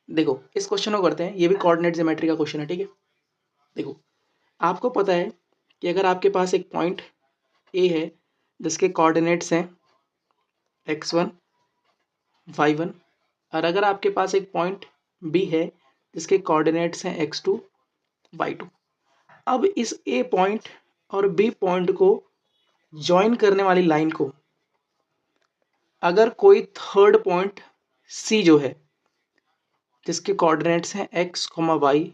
देखो इस क्वेश्चन को करते हैं, ये भी कोऑर्डिनेट ज्योमेट्री का क्वेश्चन है, ठीक है। देखो आपको पता है कि अगर आपके पास एक पॉइंट ए है जिसके कोऑर्डिनेट्स हैं x1 y1, और अगर आपके पास एक पॉइंट बी है जिसके कोऑर्डिनेट्स हैं x2 y2, अब इस ए पॉइंट और बी पॉइंट को ज्वाइन करने वाली लाइन को अगर कोई थर्ड पॉइंट सी जो है जिसके कोऑर्डिनेट्स हैं x, y,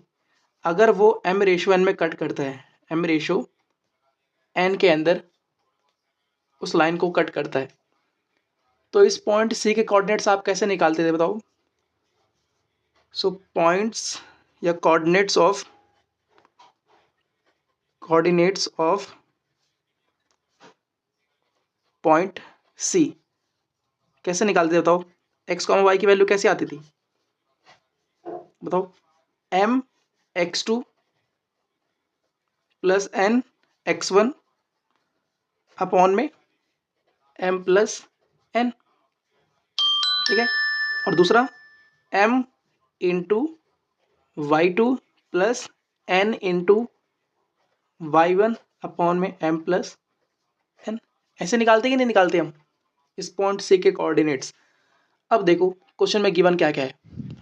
अगर वो m रेशो n में कट करता है, m रेशो n के अंदर उस लाइन को कट करता है, तो इस पॉइंट सी के कोऑर्डिनेट्स आप कैसे निकालते थे बताओ। सो पॉइंट्स या कोऑर्डिनेट्स ऑफ पॉइंट सी कैसे निकालते थे बताओ। x, y की वैल्यू कैसे आती थी बताओ। m x2 plus n x1 upon में m प्लस n, ठीक है। और दूसरा m into y2 plus n into y1 upon में m प्लस n। ऐसे निकालते कि नहीं निकालते हम इस पॉइंट सी के कोऑर्डिनेट्स। अब देखो क्वेश्चन में गिवन क्या क्या है,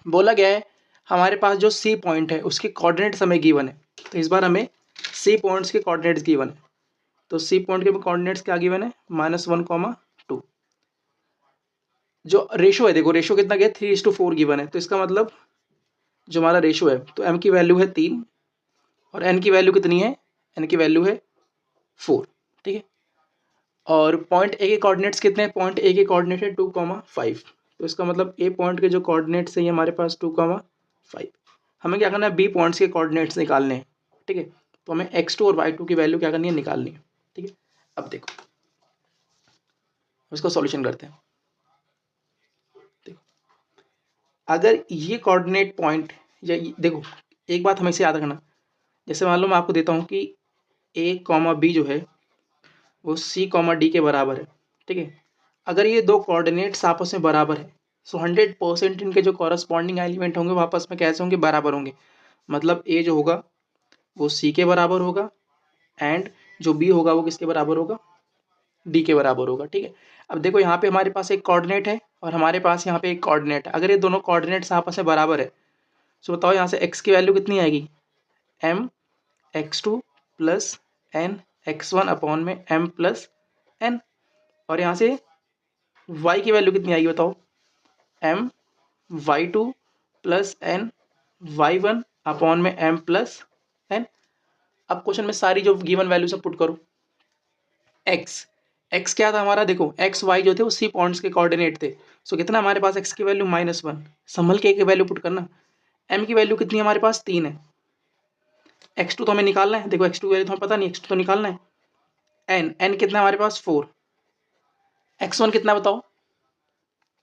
बोला गया है हमारे पास जो सी पॉइंट है उसके कोऑर्डिनेट्स हमें गिवन है, तो इस बार हमें सी पॉइंट्स के कोऑर्डिनेट्स गिवन है। तो सी पॉइंट के कोऑर्डिनेट्स क्या गिवन है, -1, 2। जो रेशो है, देखो रेशो कितना गया 3:4 गिवन है, तो इसका मतलब जो हमारा रेशो है, तो m की वैल्यू है 3 और n की वैल्यू कितनी है, n की वैल्यू है 4, ठीक है। और पॉइंट ए के कोऑर्डिनेट्स कितने हैं, पॉइंट ए के कोऑर्डिनेट है 2, 5, तो इसका मतलब ए पॉइंट के जो कोऑर्डिनेट्स है ये हमारे पास 2, 5। हमें क्या करना है, बी पॉइंट्स के कोऑर्डिनेट्स निकालने हैं, ठीक है। तो हमें x2 और y2 की वैल्यू क्या करनी है, निकालनी है, ठीक है। अब देखो इसको सॉल्यूशन करते हैं। देखो अगर ये कोऑर्डिनेट पॉइंट या देखो एक बात हमेशा याद रखना, जैसे मान लो मैं आपको देता हूँ कि a, b जो है वो c, d के बराबर है, ठीक है। अगर ये दो कोऑर्डिनेट्स आपस में बराबर है, सो 100% इनके जो कॉरस्पॉन्डिंग एलिमेंट होंगे वो आपस में कैसे होंगे, बराबर होंगे। मतलब a जो होगा वो c के बराबर होगा एंड जो b होगा वो किसके बराबर होगा, d के बराबर होगा, ठीक है। अब देखो यहाँ पे हमारे पास एक कोऑर्डिनेट है और हमारे पास यहाँ पे एक कोऑर्डिनेट है, अगर ये दोनों कोऑर्डिनेट्स आपस में बराबर है, सो बताओ यहाँ से x की वैल्यू कितनी आएगी, m x2 plus n x1 upon में m प्लस n। और यहाँ से y की वैल्यू कितनी आएगी बताओ, m y2 plus n y1 upon में m प्लस n। अब क्वेश्चन में सारी जो गिवन वैल्यू सब पुट करो। x क्या था हमारा, देखो x y जो थे वो सी पॉइंट्स के कोऑर्डिनेट थे, सो कितना हमारे पास x की वैल्यू -1, संभल के वैल्यू पुट करना। m की वैल्यू कितनी है हमारे पास 3 है, x2 तो हमें निकालना है, देखो x2 की वैल्यू तो हमें पता नहीं, x2 तो निकालना है। n कितना है हमारे पास 4, x1 कितना बताओ,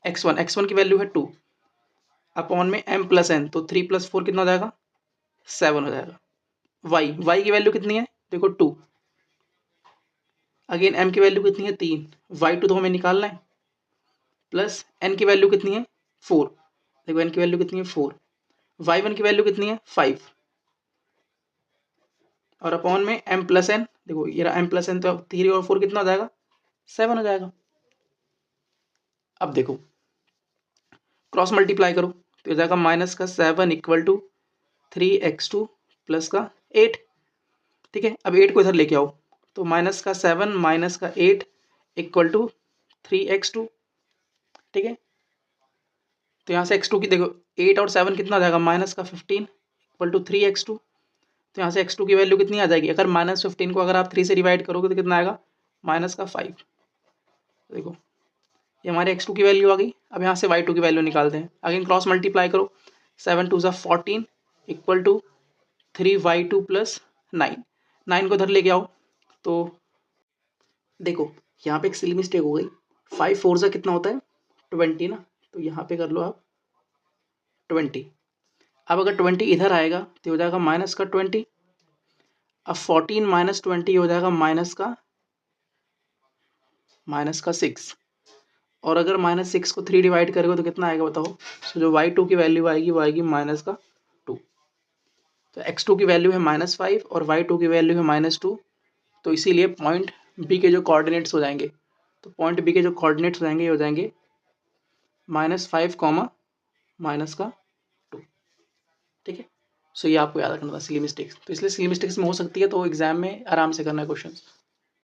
x1 की वैल्यू है 2 अपॉन में m प्लस n, तो 3 + 4 कितना हो जाएगा, 7 हो जाएगा। y की वैल्यू कितनी है, देखो 2, अगेन m की वैल्यू कितनी है 3, y2 तो हमें निकालना है, प्लस n की वैल्यू कितनी है 4, देखो n की वैल्यू कितनी है 4, y1 की वैल्यू कितनी है 5 और अपॉन में m प्लस n, देखो ये m प्लस n, तो 3 और 4 कितना हो जाएगा, 7 हो जाएगा। अब देखो क्रॉस मल्टीप्लाई करो तो हो जाएगा -7 = 3x2 प्लस का 8, ठीक है। अब 8 को इधर लेके आओ तो -7 -8 = 3x2, ठीक है। तो यहाँ से x2 की देखो 8 और 7 कितना आ जाएगा, -15 = 3x2, तो यहाँ से x2 की वैल्यू कितनी आ जाएगी, अगर -15 को अगर आप 3 से डिवाइड करोगे तो कितना आएगा, -5। देखो ये हमारे x2 की वैल्यू आ गई। अब यहाँ से y2 की वैल्यू निकालते हैं, अगेन क्रॉस मल्टीप्लाई करो, 7 2 14 = 3y2 प्लस 9 को इधर लेके आओ तो देखो यहाँ पे एक सिली मिस्टेक हो गई, 5 4 से कितना होता है 20 ना, तो यहाँ पे कर लो आप 20। अब अगर 20 इधर आएगा तो हो जाएगा -20, अब 14 - 20 हो जाएगा -6, और अगर -6 को 3 डिवाइड करोगे तो कितना आएगा बताओ। सो जो y2 की वैल्यू आएगी वो आएगी -2। तो x2 की वैल्यू है -5 और y2 की वैल्यू है -2। तो इसीलिए पॉइंट बी के जो कोऑर्डिनेट्स हो जाएंगे, तो पॉइंट बी के जो कोऑर्डिनेट्स हो जाएंगे ये हो जाएंगे -5, -2। ठीक है। सो ये आपको याद रखना था सिली मिस्टेक्स। तो इसलिए सिली मिस्टेक्स में हो सकती है तो एग्जाम में आराम से करना है क्वेश्चंस।